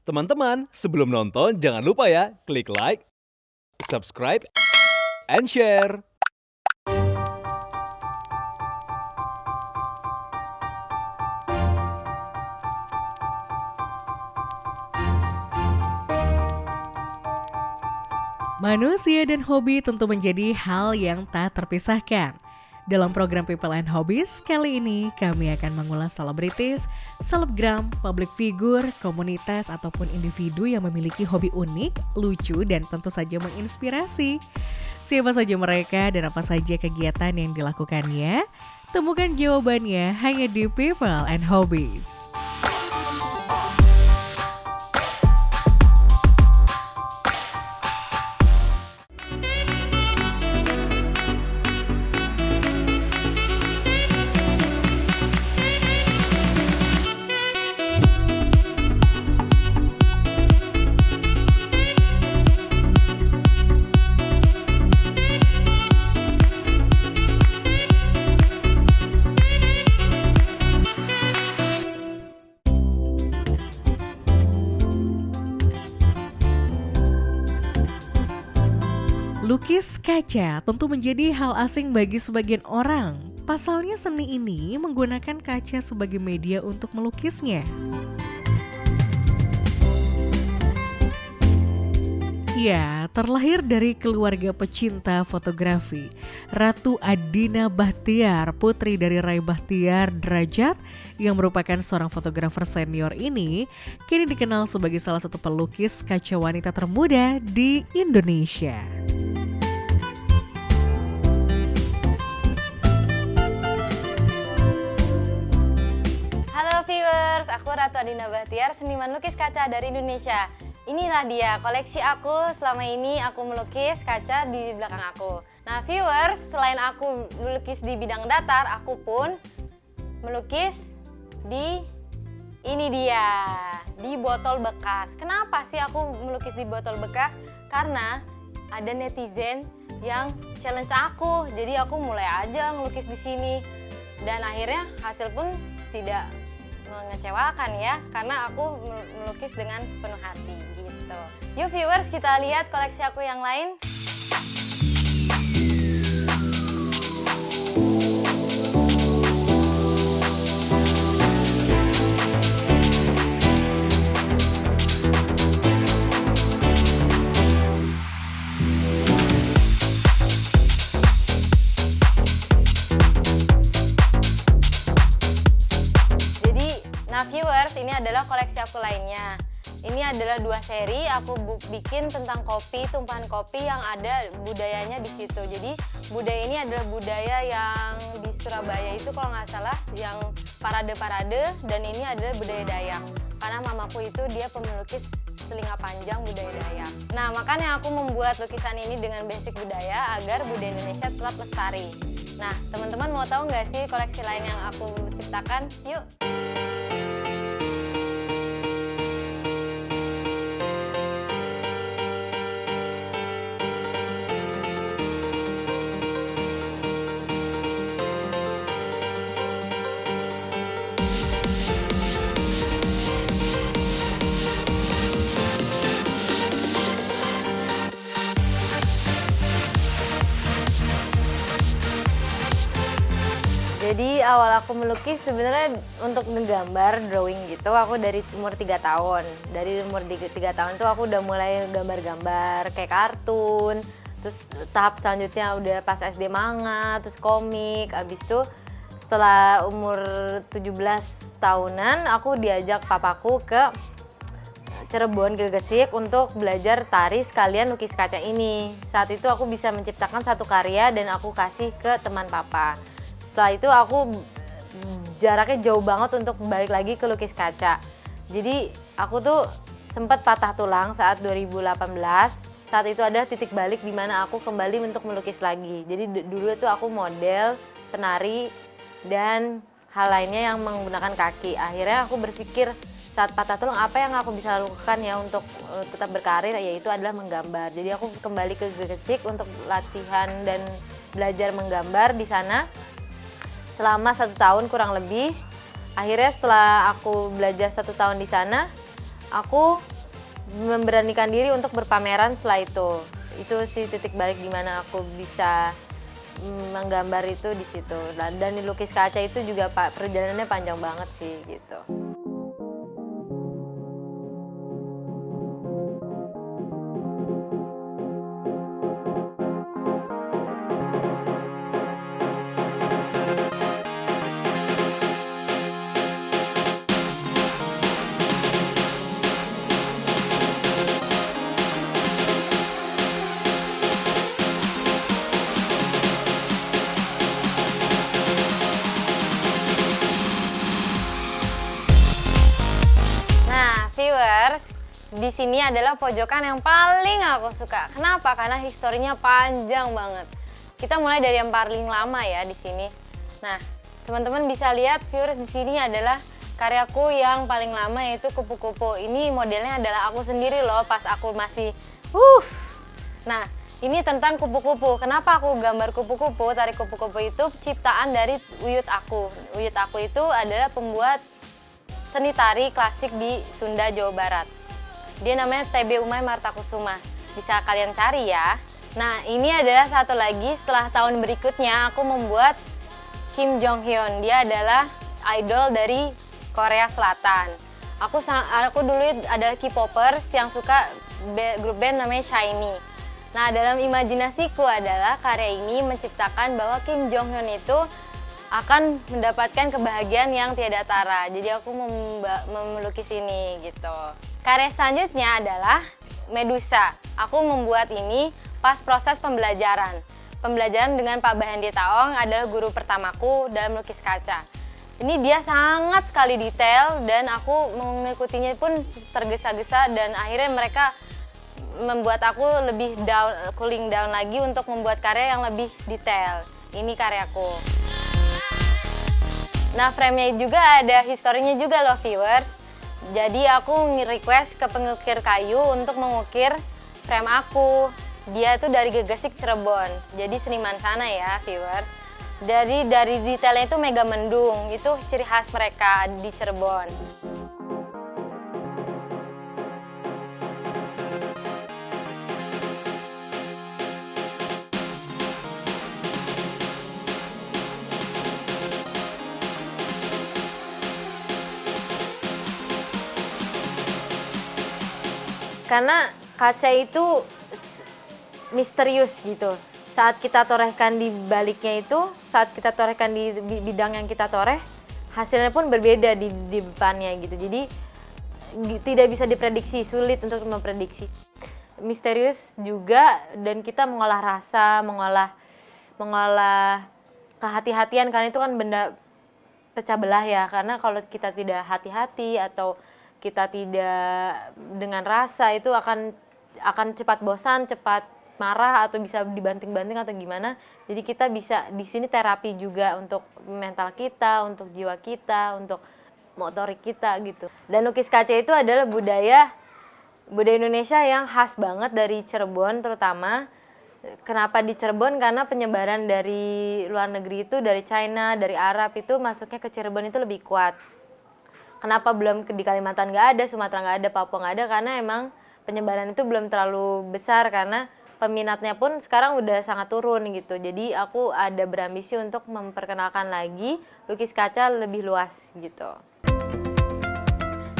Teman-teman, sebelum nonton jangan lupa ya, klik like, subscribe, and share. Manusia dan hobi tentu menjadi hal yang tak terpisahkan. Dalam program People and Hobbies, kali ini kami akan mengulas selebritis, selebgram, public figure, komunitas ataupun individu yang memiliki hobi unik, lucu, dan tentu saja menginspirasi. Siapa saja mereka dan apa saja kegiatan yang dilakukannya? Temukan jawabannya hanya di People and Hobbies. Lukis kaca tentu menjadi hal asing bagi sebagian orang. Pasalnya seni ini menggunakan kaca sebagai media untuk melukisnya. Ya, terlahir dari keluarga pecinta fotografi, Ratu Adina Bachtiar, putri dari Rai Bachtiar Derajat yang merupakan seorang fotografer senior ini, kini dikenal sebagai salah satu pelukis kaca wanita termuda di Indonesia. Halo viewers, aku Ratu Adina Bachtiar, seniman lukis kaca dari Indonesia. Inilah dia koleksi aku, selama ini aku melukis kaca di belakang aku. Nah viewers, selain aku melukis di bidang datar, aku pun melukis di ini dia, di botol bekas. Kenapa sih aku melukis di botol bekas? Karena ada netizen yang challenge aku, jadi aku mulai aja ngelukis di sini. Dan akhirnya hasil pun tidak mengecewakan ya, karena aku melukis dengan sepenuh hati gitu. Yuk viewers, kita lihat koleksi aku yang lain. Nah viewers, ini adalah koleksi aku lainnya. Ini adalah 2 seri, aku bikin tentang kopi, tumpahan kopi yang ada budayanya di situ. Jadi budaya ini adalah budaya yang di Surabaya itu kalau nggak salah yang parade-parade, dan ini adalah budaya Dayak. Karena mamaku itu dia pemelukis telinga panjang budaya Dayak. Nah makanya aku membuat lukisan ini dengan basic budaya agar budaya Indonesia tetap lestari. Nah teman-teman mau tahu nggak sih koleksi lain yang aku ciptakan? Yuk! Jadi awal aku melukis sebenarnya untuk menggambar, drawing gitu, aku dari umur 3 tahun. Dari umur 3 tahun tuh aku udah mulai gambar-gambar kayak kartun. Terus tahap selanjutnya udah pas SD manga, terus komik. Abis itu setelah umur 17 tahunan aku diajak papaku ke Cirebon, ke Gresik untuk belajar tari sekalian lukis kaca ini. Saat itu aku bisa menciptakan satu karya dan aku kasih ke teman papa. Setelah itu aku jaraknya jauh banget untuk balik lagi ke lukis kaca. Jadi aku tuh sempat patah tulang saat 2018. Saat itu ada titik balik di mana aku kembali untuk melukis lagi. Jadi dulu itu aku model, penari, dan hal lainnya yang menggunakan kaki. Akhirnya aku berpikir saat patah tulang apa yang aku bisa lakukan ya untuk tetap berkarir, yaitu adalah menggambar. Jadi aku kembali ke Gresik untuk latihan dan belajar menggambar di sana. Selama 1 tahun kurang lebih. Akhirnya setelah aku belajar 1 tahun di sana, aku memberanikan diri untuk berpameran setelah itu sih titik balik di mana aku bisa menggambar itu di situ. Dan di lukis kaca itu juga perjalanannya panjang banget sih gitu. Nah, viewers, di sini adalah pojokan yang paling aku suka. Kenapa? Karena historinya panjang banget. Kita mulai dari yang paling lama ya di sini. Nah, teman-teman bisa lihat viewers di sini adalah karyaku yang paling lama yaitu kupu-kupu. Ini modelnya adalah aku sendiri loh pas aku masih Nah, ini tentang kupu-kupu. Kenapa aku gambar kupu-kupu? Tari kupu-kupu itu ciptaan dari uyut aku. Uyut aku itu adalah pembuat seni tari klasik di Sunda, Jawa Barat. Dia namanya TB Umay Martakusuma. Bisa kalian cari ya. Nah, ini adalah satu lagi setelah tahun berikutnya aku membuat Kim Jong Hyun. Dia adalah idol dari Korea Selatan. Aku dulu adalah K-popers yang suka grup band namanya SHINee. Nah, dalam imajinasiku adalah karya ini menciptakan bahwa Kim Jong Hyun itu akan mendapatkan kebahagiaan yang tiada tara. Jadi aku melukis ini gitu. Karya selanjutnya adalah Medusa. Aku membuat ini pas proses pembelajaran. Pembelajaran dengan Pak Bahendi Taong adalah guru pertamaku dalam melukis kaca. Ini dia sangat sekali detail dan aku mengikutinya pun tergesa-gesa dan akhirnya mereka membuat aku lebih cooling down lagi untuk membuat karya yang lebih detail. Ini karyaku. Nah, frame-nya juga ada historinya juga loh viewers. Jadi aku request ke pengukir kayu untuk mengukir frame aku. Dia tuh dari Gegesik Cirebon. Jadi seniman sana ya viewers. Dari detailnya itu mega mendung. Itu ciri khas mereka di Cirebon. Karena kaca itu misterius gitu. Saat kita torehkan di baliknya itu, saat kita torehkan di bidang yang kita toreh, hasilnya pun berbeda di depannya gitu. Jadi tidak bisa diprediksi, sulit untuk memprediksi. Misterius juga dan kita mengolah rasa, mengolah kehati-hatian karena itu kan benda pecah belah ya. Karena kalau kita tidak hati-hati atau kita tidak dengan rasa itu akan cepat bosan, cepat marah atau bisa dibanting-banting atau gimana. Jadi kita bisa di sini terapi juga untuk mental kita, untuk jiwa kita, untuk motorik kita gitu. Dan lukis kaca itu adalah budaya Indonesia yang khas banget dari Cirebon terutama. Kenapa di Cirebon? Karena penyebaran dari luar negeri itu dari China, dari Arab itu masuknya ke Cirebon itu lebih kuat. Kenapa belum di Kalimantan nggak ada, Sumatera nggak ada, Papua nggak ada? Karena emang penyebaran itu belum terlalu besar karena peminatnya pun sekarang udah sangat turun gitu. Jadi aku ada berambisi untuk memperkenalkan lagi lukis kaca lebih luas gitu.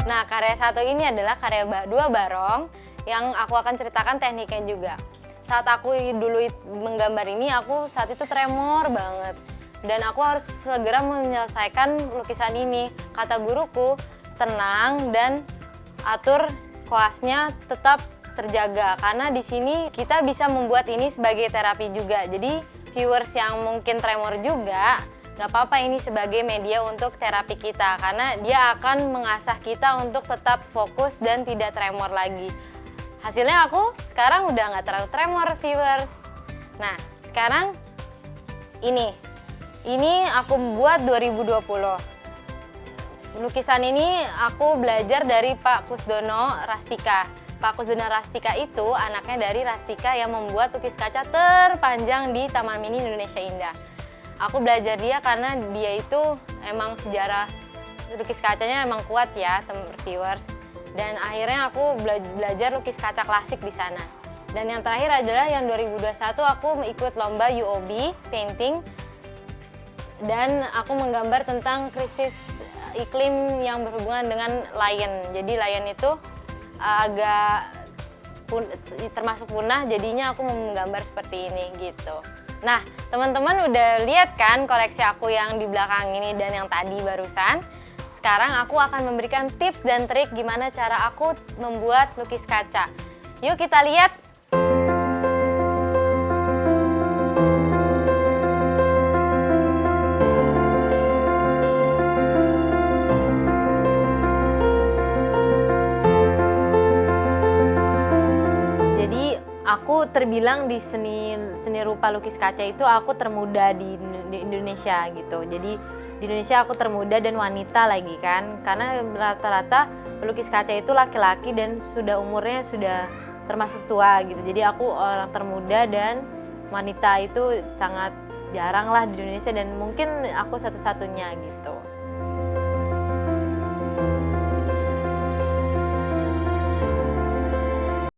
Nah, karya satu ini adalah karya dua barong yang aku akan ceritakan tekniknya juga. Saat aku dulu menggambar ini, aku saat itu tremor banget. Dan aku harus segera menyelesaikan lukisan ini. Kata guruku, tenang dan atur koasnya tetap terjaga. Karena di sini kita bisa membuat ini sebagai terapi juga. Jadi viewers yang mungkin tremor juga, nggak apa-apa ini sebagai media untuk terapi kita. Karena dia akan mengasah kita untuk tetap fokus dan tidak tremor lagi. Hasilnya aku sekarang udah nggak terlalu tremor viewers. Nah, sekarang ini aku buat 2020. Lukisan ini aku belajar dari Pak Kusdono Rastika. Pak Kusdono Rastika itu anaknya dari Rastika yang membuat lukis kaca terpanjang di Taman Mini Indonesia Indah. Aku belajar dia karena dia itu emang sejarah lukis kacanya emang kuat ya, viewers. Dan akhirnya aku belajar lukis kaca klasik di sana. Dan yang terakhir adalah yang 2021 aku ikut lomba UOB painting dan aku menggambar tentang krisis iklim yang berhubungan dengan lion. Jadi lion itu agak termasuk punah, jadinya aku menggambar seperti ini gitu. Nah, teman-teman udah lihat kan koleksi aku yang di belakang ini dan yang tadi barusan. Sekarang aku akan memberikan tips dan trik gimana cara aku membuat lukis kaca. Yuk kita lihat. Jadi aku terbilang di seni rupa lukis kaca itu aku termuda di Indonesia gitu. Jadi di Indonesia aku termuda dan wanita lagi kan, karena rata-rata pelukis kaca itu laki-laki dan umurnya sudah termasuk tua gitu. Jadi aku orang termuda dan wanita itu sangat jarang lah di Indonesia dan mungkin aku satu-satunya gitu.